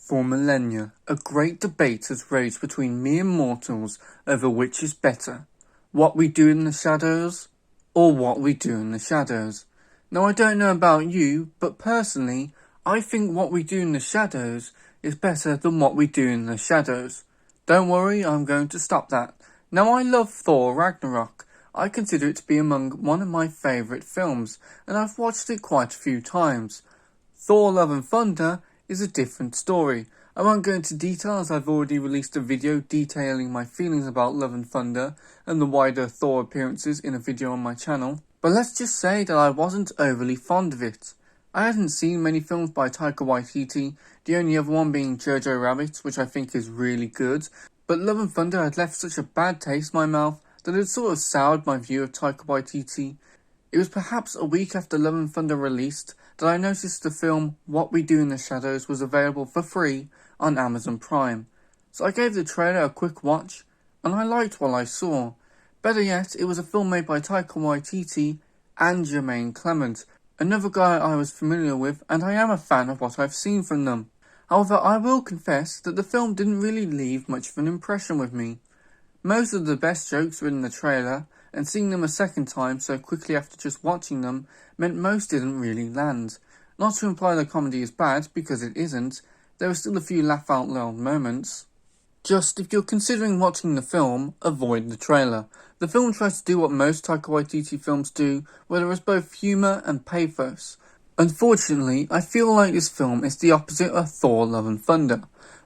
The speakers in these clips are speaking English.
For millennia, a great debate has raged between mere mortals over which is better, What We Do in the Shadows or What We Do in the Shadows. Now I don't know about you, but personally, I think What We Do in the Shadows is better than What We Do in the Shadows. Don't worry, I'm going to stop that. Now I love Thor Ragnarok. I consider it to be among one of my favourite films, and I've watched it quite a few times. Thor Love and Thunder is a different story. I won't go into detail as I've already released a video detailing my feelings about Love and Thunder and the wider Thor appearances in a video on my channel, but let's just say that I wasn't overly fond of it. I hadn't seen many films by Taika Waititi, the only other one being Jojo Rabbit, which I think is really good, but Love and Thunder had left such a bad taste in my mouth that it sort of soured my view of Taika Waititi. It was perhaps a week after Love and Thunder released that I noticed the film What We Do in the Shadows was available for free on Amazon Prime. So I gave the trailer a quick watch, and I liked what I saw. Better yet, it was a film made by Taika Waititi and Jermaine Clement, another guy I was familiar with, and I am a fan of what I've seen from them. However, I will confess that the film didn't really leave much of an impression with me. Most of the best jokes were in the trailer, and seeing them a second time so quickly after just watching them meant most didn't really land. Not to imply the comedy is bad, because it isn't, there are still a few laugh out loud moments. Just, if you're considering watching the film, avoid the trailer. The film tries to do what most Taika Waititi films do, where there is both humour and pathos. Unfortunately, I feel like this film is the opposite of Thor Love and Thunder.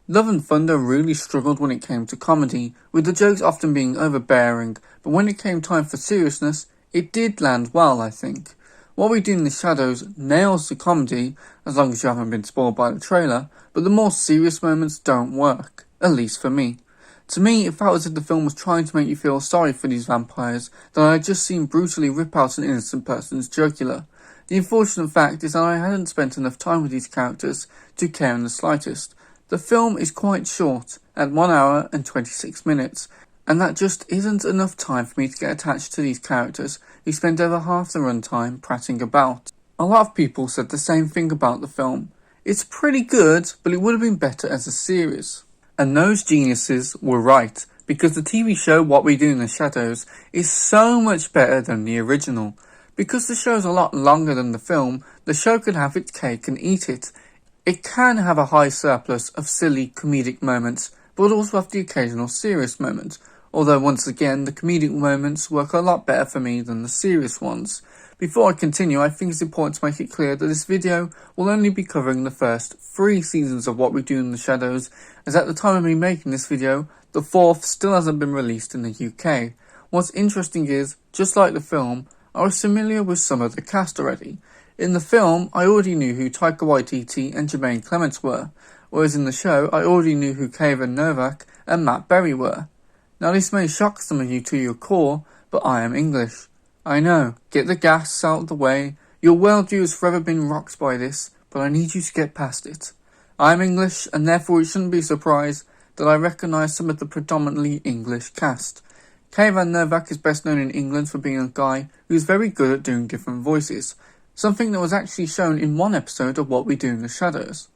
Love and Thunder really struggled when it came to comedy, with the jokes often being overbearing, but when it came time for seriousness, it did land well, I think. What We Do in the Shadows nails the comedy, as long as you haven't been spoiled by the trailer, but the more serious moments don't work, at least for me. To me, it felt as if the film was trying to make you feel sorry for these vampires that I had just seen brutally rip out an innocent person's jugular. The unfortunate fact is that I hadn't spent enough time with these characters to care in the slightest. The film is quite short, at 1 hour and 26 minutes, and that just isn't enough time for me to get attached to these characters who spend over half the runtime prattling about. A lot of people said the same thing about the film. It's pretty good, but it would have been better as a series. And those geniuses were right, because the TV show What We Do in the Shadows is so much better than the original. Because the show's a lot longer than the film, the show can have its cake and eat it. It can have a high surplus of silly comedic moments, but also have the occasional serious moment, although once again the comedic moments work a lot better for me than the serious ones. Before I continue, I think it's important to make it clear that this video will only be covering the first 3 seasons of What We Do in the Shadows, as at the time of me making this video, the 4th still hasn't been released in the UK. What's interesting is, just like the film, I was familiar with some of the cast already. In the film, I already knew who Taika Waititi and Jermaine Clement were, whereas in the show, I already knew who Kevin Novak and Matt Berry were. Now this may shock some of you to your core, but I am English. I know, get the gas out of the way. Your worldview has forever been rocked by this, but I need you to get past it. I am English, and therefore it shouldn't be a surprise that I recognise some of the predominantly English cast. Kevin Novak is best known in England for being a guy who is very good at doing different voices, something that was actually shown in one episode of What We Do in the Shadows.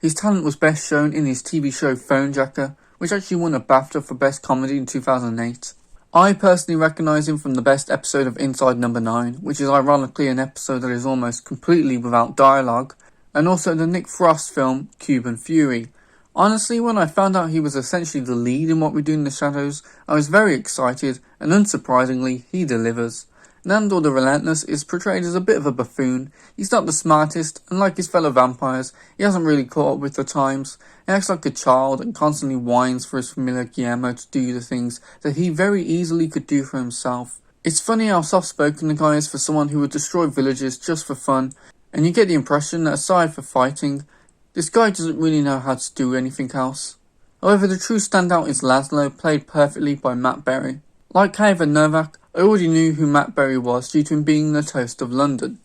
His talent was best shown in his TV show Phonejacker, which actually won a BAFTA for Best Comedy in 2008. I personally recognise him from the best episode of Inside Number 9, which is ironically an episode that is almost completely without dialogue, and also the Nick Frost film Cuban Fury. Honestly, when I found out he was essentially the lead in What We Do in the Shadows, I was very excited, and unsurprisingly, he delivers. Nandor the Relentless is portrayed as a bit of a buffoon. He's not the smartest, and like his fellow vampires, he hasn't really caught up with the times. He acts like a child and constantly whines for his familiar Guillermo to do the things that he very easily could do for himself. It's funny how soft-spoken the guy is for someone who would destroy villages just for fun, and you get the impression that aside from fighting, this guy doesn't really know how to do anything else. However, the true standout is Laszlo, played perfectly by Matt Berry. Like Kevin Novak, I already knew who Matt Berry was due to him being the toast of London,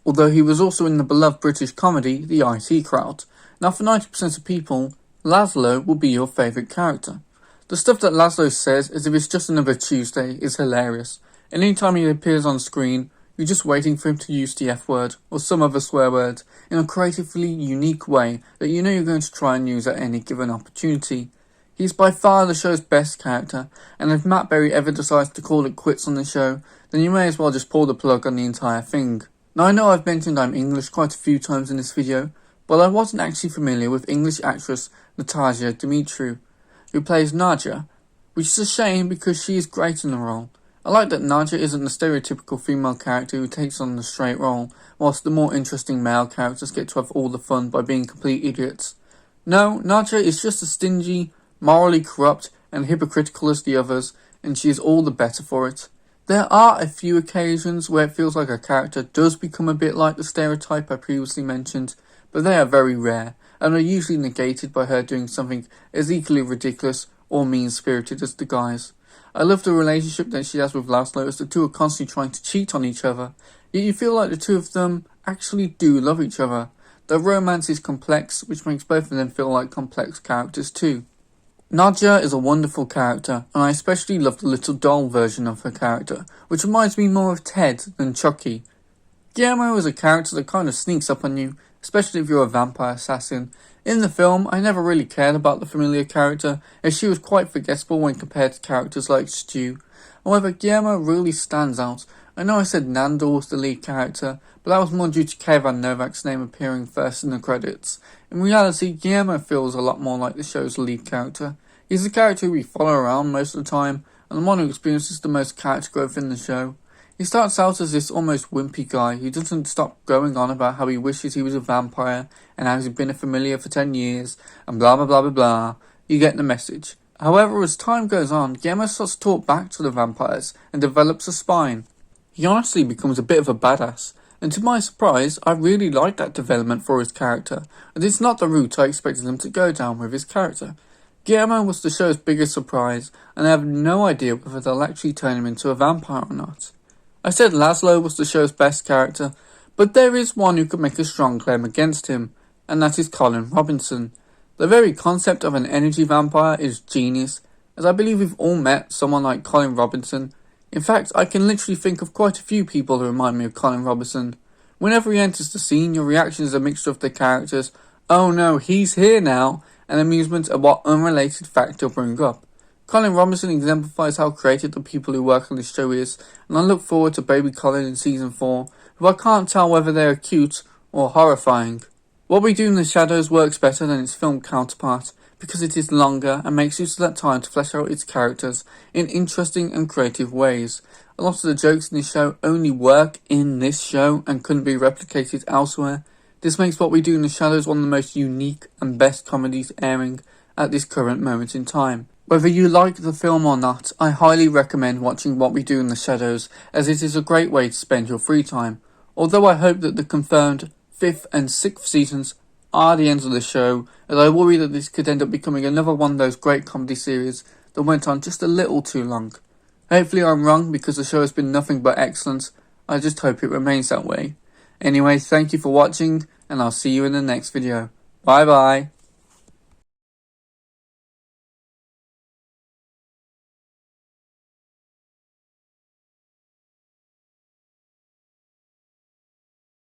although he was also in the beloved British comedy The IT Crowd. Now for 90% of people, Laszlo will be your favourite character. The stuff that Laszlo says as if it's just another Tuesday is hilarious, and anytime he appears on screen, You're just waiting for him to use the F word or some other swear word in a creatively unique way that you know you're going to try and use at any given opportunity. He's by far the show's best character, and if Matt Berry ever decides to call it quits on the show, then you may as well just pull the plug on the entire thing. Now I know I've mentioned I'm English quite a few times in this video, but I wasn't actually familiar with English actress Nadja Dimitriou, who plays Nadja, which is a shame because she is great in the role. I like that Nadja isn't the stereotypical female character who takes on the straight role, whilst the more interesting male characters get to have all the fun by being complete idiots. No, Nadja is just as stingy, morally corrupt, and hypocritical as the others, and she is all the better for it. There are a few occasions where it feels like a character does become a bit like the stereotype I previously mentioned, but they are very rare, and are usually negated by her doing something as equally ridiculous or mean-spirited as the guys. I love the relationship that she has with Laszlo, as the two are constantly trying to cheat on each other, yet you feel like the two of them actually do love each other. Their romance is complex, which makes both of them feel like complex characters too. Nadja is a wonderful character, and I especially love the little doll version of her character, which reminds me more of Ted than Chucky. Guillermo is a character that kind of sneaks up on you, especially if you're a vampire assassin. In the film, I never really cared about the familiar character, as she was quite forgettable when compared to characters like Stu. However, Guillermo really stands out. I know I said Nandor was the lead character, but that was more due to Kevin Novak's name appearing first in the credits. In reality, Guillermo feels a lot more like the show's lead character. He's the character we follow around most of the time, and the one who experiences the most character growth in the show. He starts out as this almost wimpy guy who doesn't stop going on about how he wishes he was a vampire, and how he's been a familiar for 10 years, and blah blah blah blah blah. You get the message. However, as time goes on, Guillermo starts to talk back to the vampires, and develops a spine. He honestly becomes a bit of a badass, and to my surprise, I really like that development for his character, and it's not the route I expected him to go down with his character. Guillermo was the show's biggest surprise, and I have no idea whether they'll actually turn him into a vampire or not. I said Laszlo was the show's best character, but there is one who could make a strong claim against him, and that is Colin Robinson. The very concept of an energy vampire is genius, as I believe we've all met someone like Colin Robinson. In fact, I can literally think of quite a few people who remind me of Colin Robinson. Whenever he enters the scene, your reaction is a mixture of the characters, "Oh no, he's here now," and amusement at what unrelated fact he'll bring up. Colin Robinson exemplifies how creative the people who work on this show is, and I look forward to Baby Colin in Season 4, who I can't tell whether they are cute or horrifying. What We Do in the Shadows works better than its film counterpart, because it is longer and makes use of that time to flesh out its characters in interesting and creative ways. A lot of the jokes in this show only work in this show and couldn't be replicated elsewhere. This makes What We Do in the Shadows one of the most unique and best comedies airing at this current moment in time. Whether you like the film or not, I highly recommend watching What We Do in the Shadows, as it is a great way to spend your free time. Although I hope that the confirmed 5th and 6th seasons are the ends of the show, as I worry that this could end up becoming another one of those great comedy series that went on just a little too long. Hopefully I'm wrong, because the show has been nothing but excellent. I just hope it remains that way. Anyway, thank you for watching, and I'll see you in the next video. Bye bye.